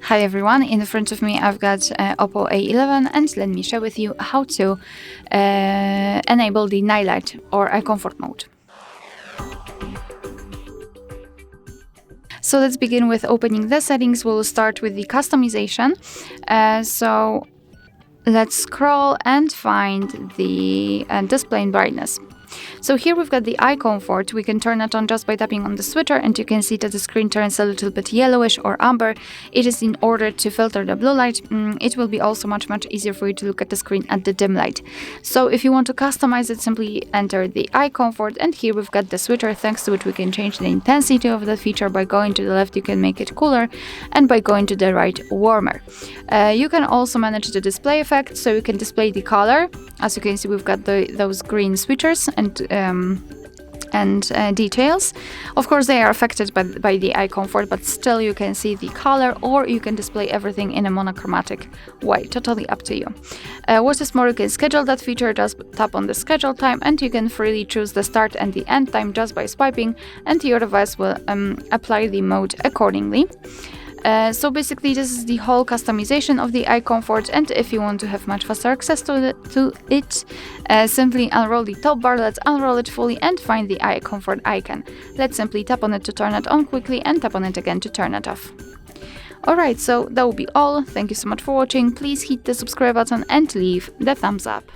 Hi everyone, in front of me I've got OPPO A11 and let me share with you how to enable the night light or eye comfort mode. So let's begin with opening the settings. We'll start with the customization. So let's scroll and find the display brightness. So here we've got the eye comfort. We can turn it on just by tapping on the switcher, and you can see that the screen turns a little bit yellowish or amber. It is in order to filter the blue light. It will be also much easier for you to look at the screen at the dim light. So if you want to customize it, simply enter the eye comfort, and here we've got the switcher, thanks to which we can change the intensity of the feature. By going to the left you can make it cooler, and by going to the right warmer. You can also manage the display effect, so you can display the color. As you can see, we've got those green switchers and details. Of course, they are affected by the eye comfort, but still you can see the color, or you can display everything in a monochromatic way. Totally up to you. What is more, you can schedule that feature. Just tap on the schedule time, and you can freely choose the start and the end time just by swiping, and your device will apply the mode accordingly. So basically this is the whole customization of the eye comfort, and if you want to have much faster access to it, simply unroll the top bar. Let's unroll it fully and find the eye comfort icon. Let's simply tap on it to turn it on quickly and tap on it again to turn it off. Alright, so that will be all. Thank you so much for watching. Please hit the subscribe button and leave the thumbs up.